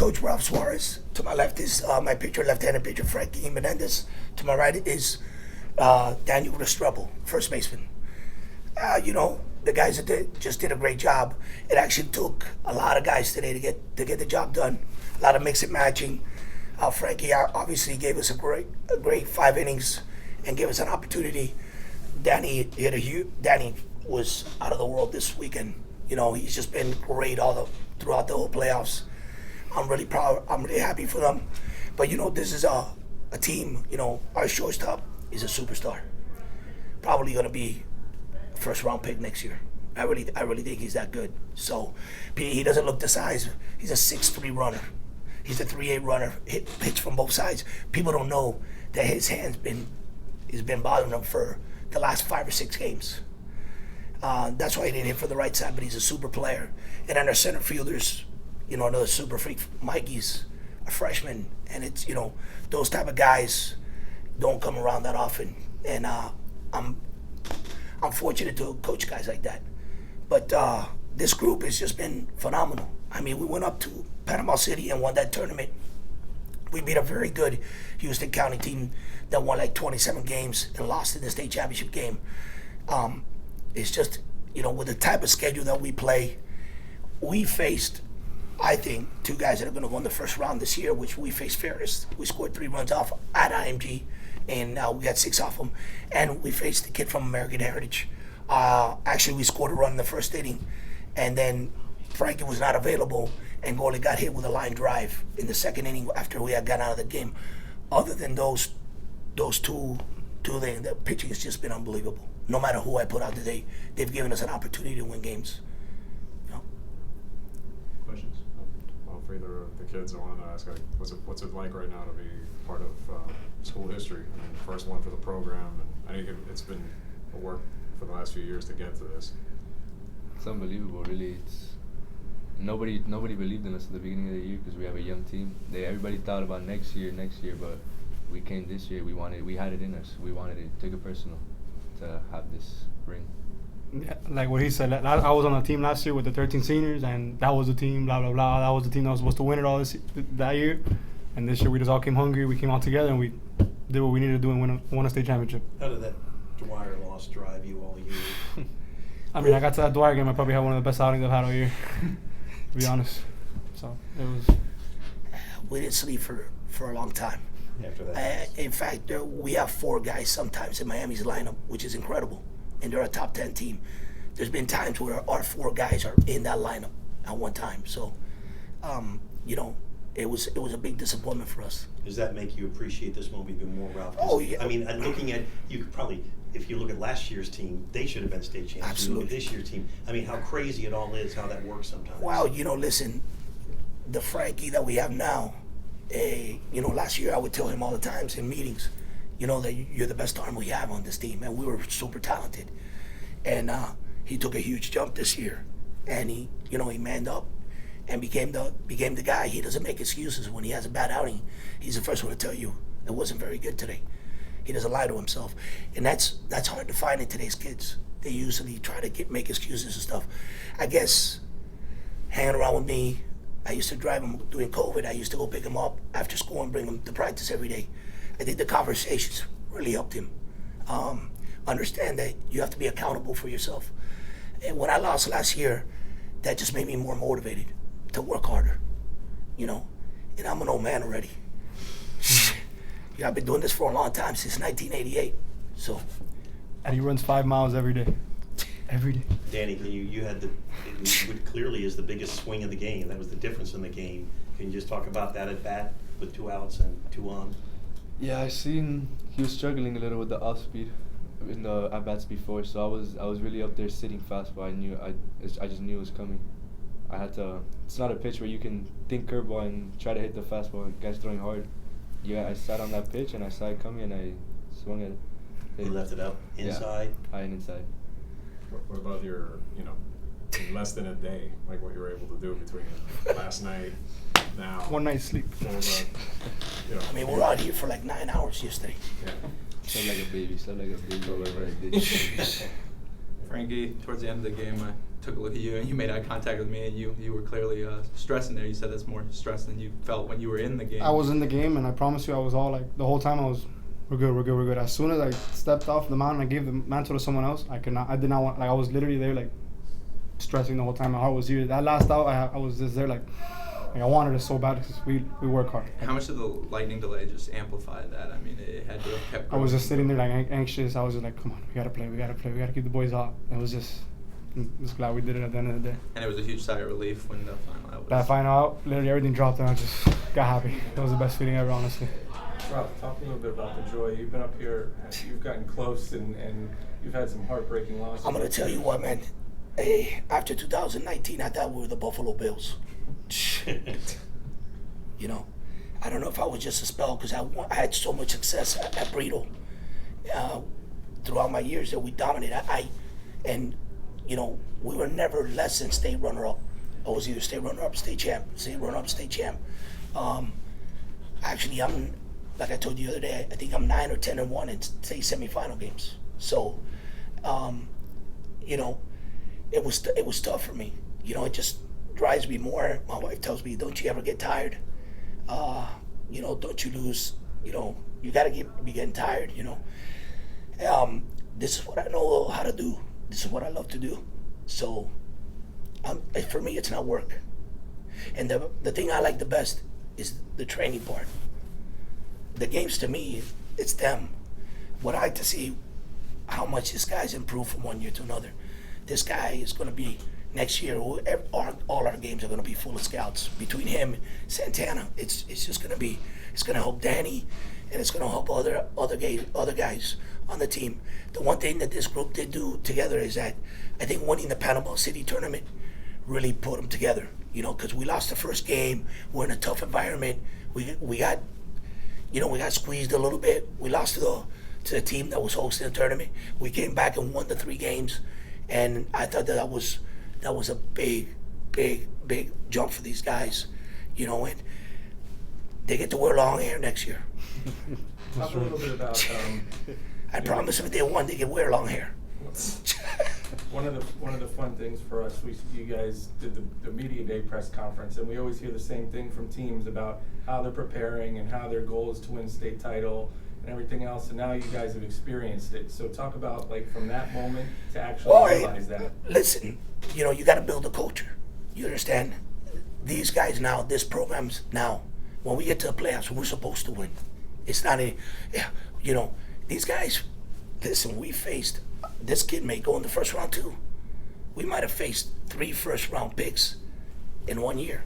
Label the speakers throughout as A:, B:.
A: Coach Ralph Suarez. To my left is my pitcher, left-handed pitcher, Frankie Menendez. To my right is Daniel Restrepo, first baseman. The guys that just did a great job. It actually took a lot of guys today to get the job done. A lot of mix and matching. Frankie obviously gave us a great 5 innings and gave us an opportunity. Danny was out of the world this weekend. He's just been great throughout the whole playoffs. I'm really proud. I'm really happy for them. But this is a team. Our shortstop is a superstar. Probably going to be a first-round pick next year. I really think he's that good. So he doesn't look the size. He's a 6'3" runner. He's a 3'8" runner. Hits from both sides. People don't know that his hand's been bothering him for the last 5 or 6 games. That's why he didn't hit for the right side, but he's a super player. And then our center fielders, another super freak, Mikey's a freshman. And it's, those type of guys don't come around that often. And I'm fortunate to coach guys like that. But this group has just been phenomenal. I mean, we went up to Panama City and won that tournament. We beat a very good Houston County team that won like 27 games and lost in the state championship game. It's just, with the type of schedule that we play, we faced, I think, 2 guys that are going to go in the first round this year, which we faced Ferris. We scored 3 runs off at IMG, and we got 6 off them. And we faced the kid from American Heritage. Actually, we scored a run in the first inning, and then Frankie was not available, and goalie got hit with a line drive in the second inning after we had gotten out of the game. Other than those two, the pitching has just been unbelievable. No matter who I put out today, they've given us an opportunity to win games.
B: Questions? Well, for either of the kids, I wanted to ask, what's it like right now to be part of school history? I mean, the first one for the program, and I think it's been a work for the last few years to get to this.
C: It's unbelievable, really. Nobody believed in us at the beginning of the year because we have a young team. Everybody thought about next year, but we came this year. We had it in us. We wanted it. Took it personal to have this ring.
D: Yeah, like what he said, I was on a team last year with the 13 seniors, and that was the team, blah, blah, blah. That was the team that was supposed to win it all that year. And this year we just all came hungry. We came all together, and we did what we needed to do and won a state championship.
E: How did that Dwyer loss drive you all year?
D: I mean, I got to that Dwyer game. I probably had one of the best outings I've had all year, to be honest. So it was.
A: We didn't sleep for a long time.
E: After that.
A: In fact, we have 4 guys sometimes in Miami's lineup, which is incredible. And they're a top 10 team. There's been times where our 4 guys are in that lineup at one time. So, it was a big disappointment for us.
E: Does that make you appreciate this moment even more, Ralph?
A: Oh, yeah.
E: I mean, looking at, you could probably, if you look at last year's team, they should have been state champions.
A: Absolutely.
E: Look at this year's team. I mean, how crazy it all is, how that works sometimes.
A: Wow, listen, the Frankie that we have now, last year I would tell him all the times in meetings, that you're the best arm we have on this team, and we were super talented. And he took a huge jump this year, and he manned up and became the guy. He doesn't make excuses when he has a bad outing. He's the first one to tell you it wasn't very good today. He doesn't lie to himself, and that's hard to find in today's kids. They usually try to make excuses and stuff. I guess hanging around with me, I used to drive him during COVID. I used to go pick him up after school and bring him to practice every day. I think the conversations really helped him understand that you have to be accountable for yourself. And when I lost last year, that just made me more motivated to work harder, And I'm an old man already. I've been doing this for a long time, since 1988. So.
D: And he runs 5 miles every day. Every day.
E: Danny, you had what clearly is the biggest swing of the game. That was the difference in the game. Can you just talk about that at bat with 2 outs and 2 on?
C: Yeah, I seen he was struggling a little with the off speed in the at bats before, so I was really up there sitting fast, but I just knew it was coming. I had to. It's not a pitch where you can think curveball and try to hit the fastball. The guy's throwing hard. Yeah, I sat on that pitch and I saw it coming and I swung at it.
E: You left it up inside.
C: Yeah, high and inside.
B: What about your, in less than a day, like what you were able to do between last night, now?
D: 1 night's sleep.
A: I mean, we're out here for like 9 hours yesterday.
B: Yeah.
C: Slept like a baby.
F: Frankie, towards the end of the game, took a look at you and you made eye contact with me, and you were clearly stressing there. You said that's more stress than you felt when you were in the game.
D: I was in the game, and I promise you, I was all like, the whole time I was, we're good. As soon as I stepped off the mountain, I gave the mantle to someone else. I did not want, like, I was literally there, like, stressing the whole time. My heart was here. That last out, I was just there, like I wanted it so bad because we work hard.
F: How much did the lightning delay just amplify that? I mean, it had to have kept
D: I
F: going.
D: was just sitting there, like, anxious. I was just like, come on, we gotta play. We gotta keep the boys out. It was just, I'm just glad we did it at the end of the day.
F: And it was a huge sigh of relief when the final out was.
D: That final out, literally everything dropped, and I just got happy. It was the best feeling ever, honestly.
G: Ralph, talk a little bit about the joy. You've been up here, you've gotten close, and you've had some heartbreaking losses.
A: I'm gonna tell you what, man. Hey, after 2019, I thought we were the Buffalo Bills. You know, I don't know if I was just a spell because I had so much success at Brito throughout my years that we dominated. And you know, we were never less than state runner-up. I was either state runner-up, state champ, state runner-up, state champ. Actually, I'm, like I told you the other day, I think I'm 9 or 10-1 in state semifinal games. So, you know, it was tough for me. You know, it just drives me more. My wife tells me, "Don't you ever get tired? You know, don't you lose? You know, you gotta be getting tired. You know, this is what I know how to do. This is what I love to do. So, for me, it's not work. And the thing I like the best is the training part. The games, to me, it's them. What I like to see, how much this guy's improved from one year to another. This guy is going to be, next year, all our games are going to be full of scouts. Between him, Santana, it's just going to be, it's going to help Danny, and it's going to help other guys on the team. The one thing that this group did do together is that I think winning the Panama City tournament really put them together. You know, because we lost the first game, we're in a tough environment. We got, you know, we got squeezed a little bit. We lost to the team that was hosting the tournament. We came back and won the 3 games, and I thought that was a big jump for these guys, you know, and they get to wear long hair next year.
G: Talk a little bit about.
A: I promise if they won, they can wear long hair.
G: One of the fun things for us, you guys did the media day press conference, and we always hear the same thing from teams about how they're preparing and how their goal is to win state title and everything else. And now you guys have experienced it. So talk about, like, from that moment to actually realize that.
A: Listen, you know, you got to build a culture. You understand? These guys now, this program's now, when we get to the playoffs, we're supposed to win. It's not you know, these guys, listen, we faced, this kid may go in the first round too. We might have faced 3 first-round picks in 1 year.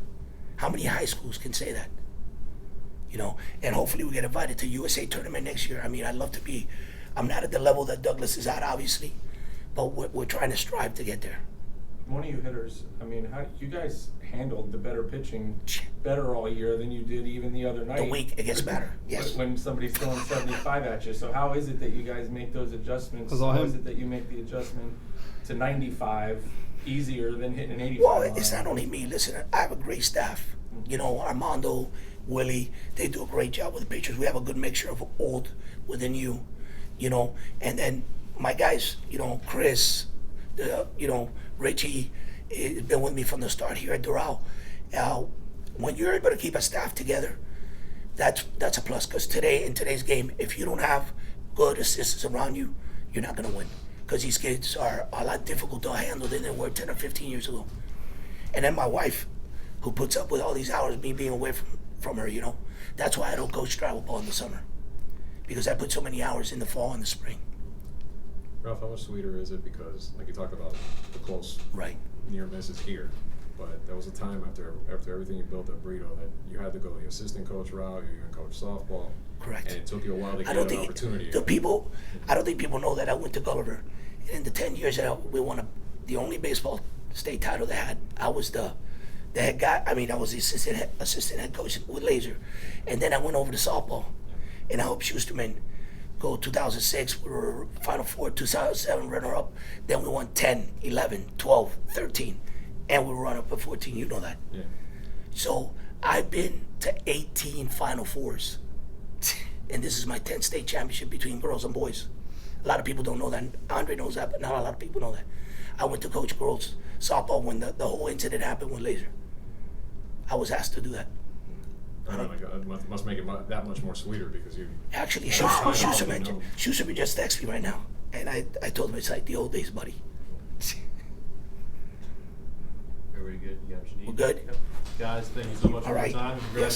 A: How many high schools can say that? You know, and hopefully we get invited to USA tournament next year. I mean, I'd love to be, I'm not at the level that Douglas is at, obviously, but we're trying to strive to get there.
G: One of you hitters, I mean, how you guys handled the better pitching better all year than you did even the other night.
A: The week, it gets better, yes.
G: When somebody's throwing 75 at you. So how is it that you guys make those adjustments?
D: That's all
G: How
D: him.
G: is it that you make the adjustment to 95 easier than hitting an 85?
A: Well, it's not only me. Listen, I have a great staff. You know, Armando, Willie, they do a great job with the pitchers. We have a good mixture of old within you know, and then my guys, you know, Chris, you know, Richie has been with me from the start here at Doral. When you're able to keep a staff together, that's a plus. Because in today's game, if you don't have good assistants around you, you're not going to win. Because these kids are a lot difficult to handle than they were 10 or 15 years ago. And then my wife, who puts up with all these hours, me being away from her, you know. That's why I don't coach travel ball in the summer. Because I put so many hours in the fall and the spring.
B: Ralph, how much sweeter is it? Because, like you talked about, the close
A: Right.
B: near misses here, but there was a time after everything you built at Brito that you had to go the assistant coach route. You were going to coach softball.
A: Correct.
B: And it took you a while to
A: I
B: get
A: don't
B: an
A: think
B: opportunity.
A: I don't think people know that I went to Gulliver. In the 10 years that we won the only baseball state title they had, I was the head guy. I mean, I was the assistant head coach with Laser. And then I went over to softball, and I helped Schusterman go 2006, we were Final Four, 2007 runner-up. Then we won 10, 11, 12, 13, and we were runner-up at 14. You know that.
B: Yeah.
A: So I've been to 18 Final Fours, and this is my 10th state championship between girls and boys. A lot of people don't know that. Andre knows that, but not a lot of people know that. I went to coach girls softball when the whole incident happened with Laser. I was asked to do that.
B: I mean, like, it must make it that much more sweeter because you.
A: Actually,
B: Yeah, I know,
A: Schusterman just texted me right now, and I told him it's like the old days, buddy.
H: Everybody good? You got what you need?
A: We're good?
H: Yep. Guys, thank you so much
A: All
H: for
A: right.
H: your time.
A: Yes.